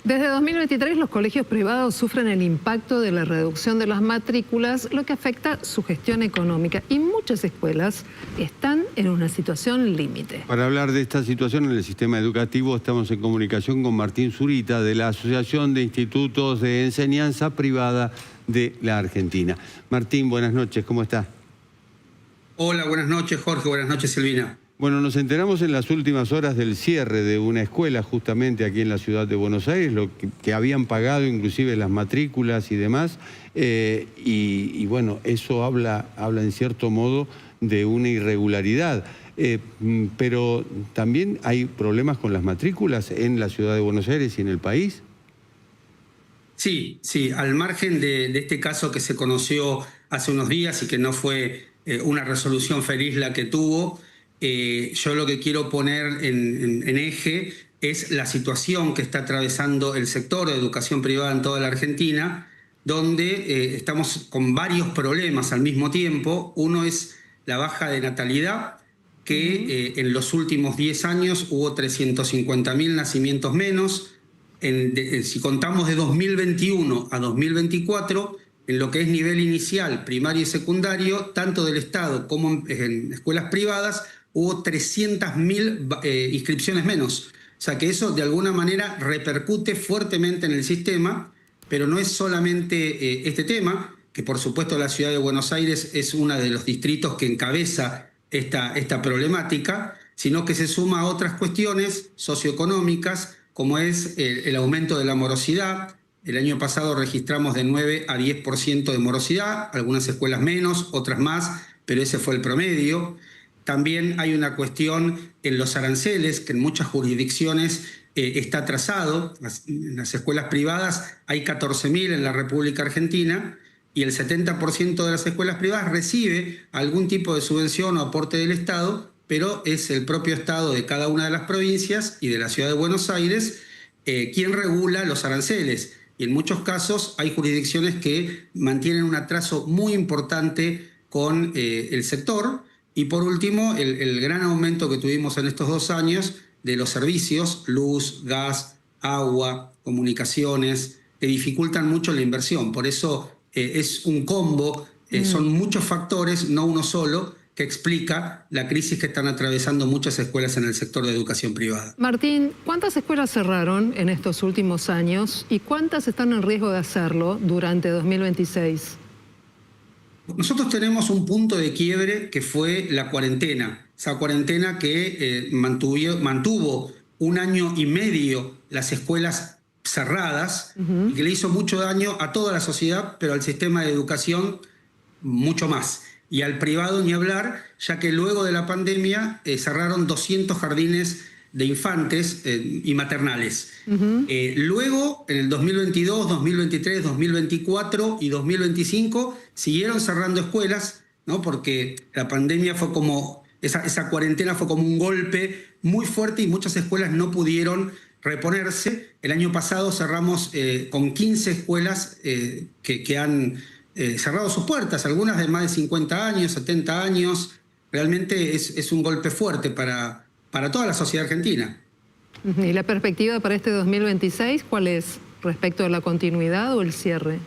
Desde 2023 los colegios privados sufren el impacto de la reducción de las matrículas, lo que afecta su gestión económica, y muchas escuelas están en una situación límite. Para hablar de esta situación en el sistema educativo estamos en comunicación con Martín Zurita de la Asociación de Institutos de Enseñanza Privada de la Argentina. Martín, buenas noches, ¿cómo está? Hola, buenas noches Jorge, buenas noches Silvina. Bueno, nos enteramos en las últimas horas del cierre de una escuela justamente aquí en la ciudad de Buenos Aires, lo que habían pagado inclusive las matrículas y demás, y bueno, eso habla en cierto modo de una irregularidad. Pero también hay problemas con las matrículas en la ciudad de Buenos Aires y en el país. Sí, al margen de este caso que se conoció hace unos días y que no fue una resolución feliz la que tuvo, yo lo que quiero poner en eje es la situación que está atravesando el sector de educación privada en toda la Argentina, donde estamos con varios problemas al mismo tiempo. Uno es la baja de natalidad, que en los últimos 10 años hubo 350.000 nacimientos menos. Si contamos de 2021 a 2024, en lo que es nivel inicial, primario y secundario, tanto del Estado como en escuelas privadas, hubo 300.000 inscripciones menos. O sea que eso de alguna manera repercute fuertemente en el sistema, pero no es solamente este tema, que por supuesto la ciudad de Buenos Aires es uno de los distritos que encabeza esta problemática, sino que se suma a otras cuestiones socioeconómicas, como es el aumento de la morosidad. El año pasado registramos de 9 a 10% de morosidad, algunas escuelas menos, otras más, pero ese fue el promedio. También hay una cuestión en los aranceles, que en muchas jurisdicciones está atrasado. En las escuelas privadas hay 14.000 en la República Argentina y el 70% de las escuelas privadas recibe algún tipo de subvención o aporte del Estado, pero es el propio Estado de cada una de las provincias y de la ciudad de Buenos Aires quien regula los aranceles. Y en muchos casos hay jurisdicciones que mantienen un atraso muy importante con el sector. Y por último, el gran aumento que tuvimos en estos 2 años de los servicios, luz, gas, agua, comunicaciones, que dificultan mucho la inversión. Por eso es un combo, son muchos factores, no uno solo, que explica la crisis que están atravesando muchas escuelas en el sector de educación privada. Martín, ¿cuántas escuelas cerraron en estos últimos años y cuántas están en riesgo de hacerlo durante 2026? Nosotros tenemos un punto de quiebre que fue la cuarentena. Esa cuarentena que mantuvo 1 año y medio las escuelas cerradas y que le hizo mucho daño a toda la sociedad, pero al sistema de educación mucho más. Y al privado ni hablar, ya que luego de la pandemia cerraron 200 jardines de infantes y maternales. Luego, en el 2022, 2023, 2024 y 2025, siguieron cerrando escuelas, ¿no? Porque la pandemia fue como, esa cuarentena fue como un golpe muy fuerte y muchas escuelas no pudieron reponerse. El año pasado cerramos con 15 escuelas que han cerrado sus puertas, algunas de más de 50 años, 70 años. Realmente es un golpe fuerte para toda la sociedad argentina. ¿Y la perspectiva para este 2026 cuál es respecto a la continuidad o el cierre?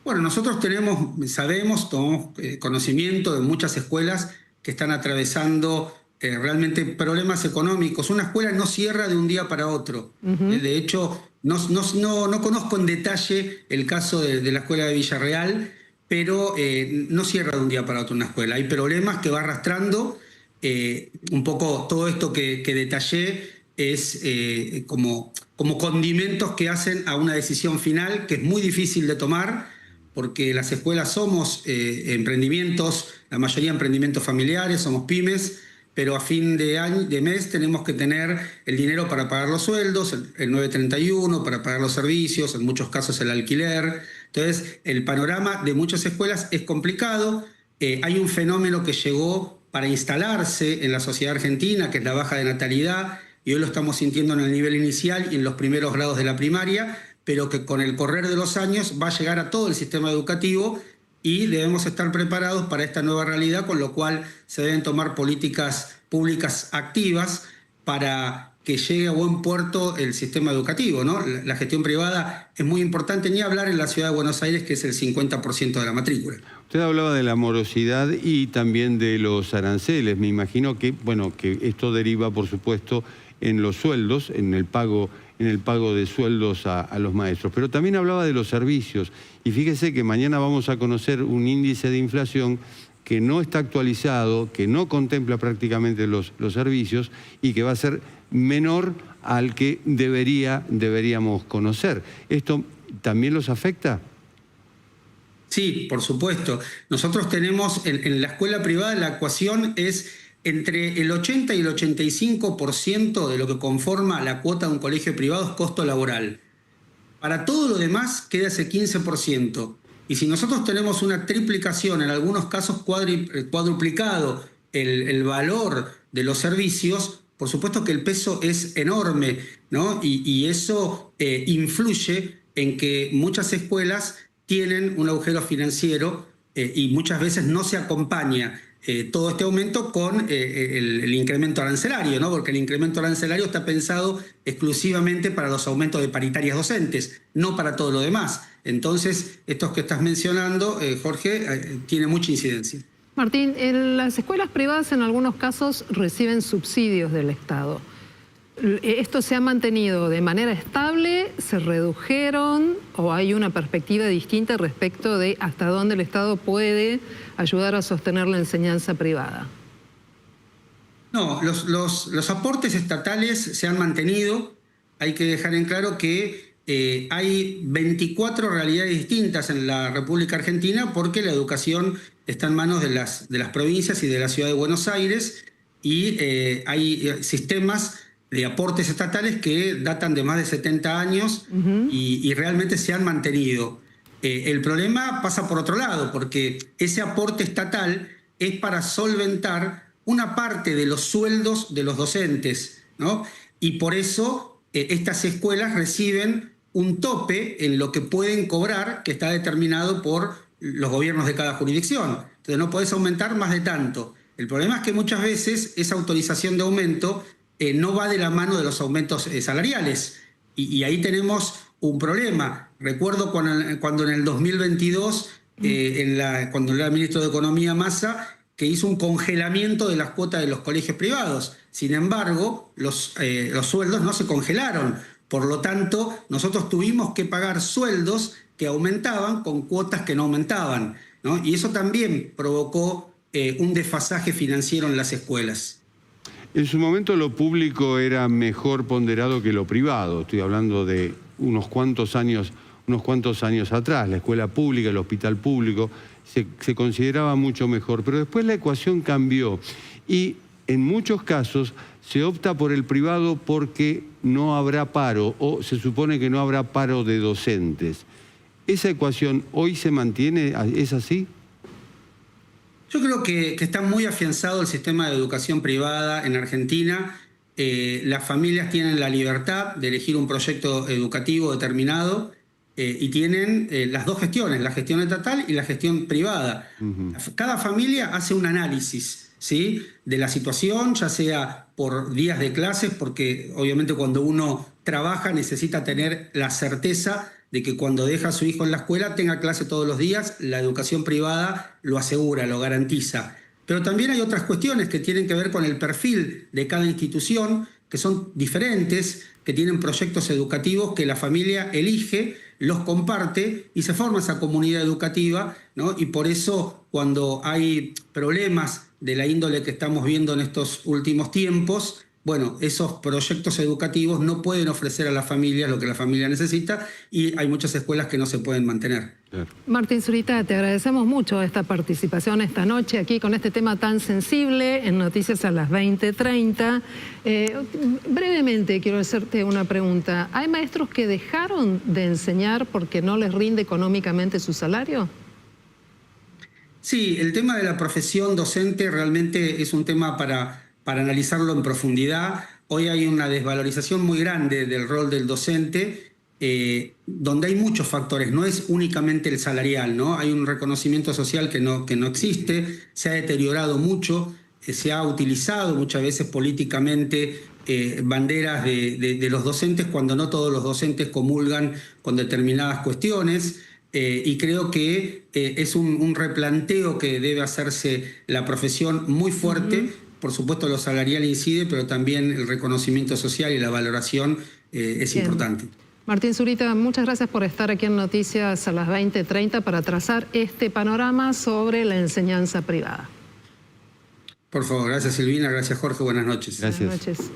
Bueno, nosotros tomamos conocimiento de muchas escuelas que están atravesando realmente problemas económicos. Una escuela no cierra de un día para otro. De hecho, no conozco en detalle el caso de la escuela de Villarreal, pero no cierra de un día para otro una escuela. Hay problemas que va arrastrando. Un poco todo esto que detallé es como condimentos que hacen a una decisión final que es muy difícil de tomar, porque las escuelas somos emprendimientos, la mayoría emprendimientos familiares, somos pymes, pero a fin de mes tenemos que tener el dinero para pagar los sueldos, el 931, para pagar los servicios, en muchos casos el alquiler. Entonces, el panorama de muchas escuelas es complicado. Hay un fenómeno que llegó para instalarse en la sociedad argentina, que es la baja de natalidad, y hoy lo estamos sintiendo en el nivel inicial y en los primeros grados de la primaria, pero que con el correr de los años va a llegar a todo el sistema educativo y debemos estar preparados para esta nueva realidad, con lo cual se deben tomar políticas públicas activas para que llegue a buen puerto el sistema educativo, ¿no? La gestión privada es muy importante, ni hablar en la ciudad de Buenos Aires, que es el 50% de la matrícula. Usted hablaba de la morosidad y también de los aranceles. Me imagino que, bueno, que esto deriva, por supuesto, en los sueldos, en el pago de sueldos a los maestros. Pero también hablaba de los servicios. Y fíjese que mañana vamos a conocer un índice de inflación que no está actualizado, que no contempla prácticamente los servicios y que va a ser menor al que deberíamos conocer. ¿Esto también los afecta? Sí, por supuesto. Nosotros tenemos en la escuela privada la ecuación es entre el 80 y el 85% de lo que conforma la cuota de un colegio privado es costo laboral. Para todo lo demás queda ese 15%. Y si nosotros tenemos una triplicación, en algunos casos cuadruplicado el valor de los servicios, por supuesto que el peso es enorme, ¿no? Y eso influye en que muchas escuelas tienen un agujero financiero y muchas veces no se acompaña todo este aumento con el incremento arancelario, ¿no? Porque el incremento arancelario está pensado exclusivamente para los aumentos de paritarias docentes, no para todo lo demás. Entonces, estos que estás mencionando, Jorge, tiene mucha incidencia. Martín, las escuelas privadas en algunos casos reciben subsidios del Estado. ¿Esto se ha mantenido de manera estable? ¿Se redujeron? ¿O hay una perspectiva distinta respecto de hasta dónde el Estado puede ayudar a sostener la enseñanza privada? No, los aportes estatales se han mantenido. Hay que dejar en claro que hay 24 realidades distintas en la República Argentina porque la educación está en manos de las provincias y de la ciudad de Buenos Aires y hay sistemas de aportes estatales que datan de más de 70 años y realmente se han mantenido. El problema pasa por otro lado, porque ese aporte estatal es para solventar una parte de los sueldos de los docentes, ¿no? Y por eso estas escuelas reciben un tope en lo que pueden cobrar, que está determinado por los gobiernos de cada jurisdicción. Entonces no podés aumentar más de tanto. El problema es que muchas veces esa autorización de aumento no va de la mano de los aumentos salariales. Y ahí tenemos un problema. Recuerdo cuando en el 2022, cuando era ministro de Economía Massa, que hizo un congelamiento de las cuotas de los colegios privados. Sin embargo, los sueldos no se congelaron. Por lo tanto, nosotros tuvimos que pagar sueldos que aumentaban con cuotas que no aumentaban, ¿no? Y eso también provocó un desfasaje financiero en las escuelas. En su momento lo público era mejor ponderado que lo privado. Estoy hablando de unos cuantos años atrás. La escuela pública, el hospital público, se consideraba mucho mejor. Pero después la ecuación cambió y en muchos casos se opta por el privado porque no habrá paro o se supone que no habrá paro de docentes. ¿Esa ecuación hoy se mantiene? ¿Es así? Yo creo que está muy afianzado el sistema de educación privada en Argentina. Las familias tienen la libertad de elegir un proyecto educativo determinado y tienen las dos gestiones, la gestión estatal y la gestión privada. Cada familia hace un análisis, ¿sí?, de la situación, ya sea por días de clases, porque obviamente cuando uno trabaja necesita tener la certeza de que cuando deja a su hijo en la escuela tenga clase todos los días. La educación privada lo asegura, lo garantiza. Pero también hay otras cuestiones que tienen que ver con el perfil de cada institución, que son diferentes, que tienen proyectos educativos que la familia elige, los comparte y se forma esa comunidad educativa, ¿no? Y por eso cuando hay problemas de la índole que estamos viendo en estos últimos tiempos, bueno, esos proyectos educativos no pueden ofrecer a las familias lo que la familia necesita y hay muchas escuelas que no se pueden mantener. Claro. Martín Zurita, te agradecemos mucho esta participación esta noche aquí con este tema tan sensible en Noticias a las 20:30. Brevemente quiero hacerte una pregunta. ¿Hay maestros que dejaron de enseñar porque no les rinde económicamente su salario? Sí, el tema de la profesión docente realmente es un tema para analizarlo en profundidad. Hoy hay una desvalorización muy grande del rol del docente, donde hay muchos factores, no es únicamente el salarial, ¿no? Hay un reconocimiento social que no existe, se ha deteriorado mucho, se ha utilizado muchas veces políticamente banderas de los docentes cuando no todos los docentes comulgan con determinadas cuestiones. Y creo que es un replanteo que debe hacerse la profesión muy fuerte. Por supuesto lo salarial incide, pero también el reconocimiento social y la valoración es importante. Martín Zurita, muchas gracias por estar aquí en Noticias a las 20:30 para trazar este panorama sobre la enseñanza privada. Por favor, gracias Silvina, gracias Jorge, buenas noches. Gracias. Buenas noches.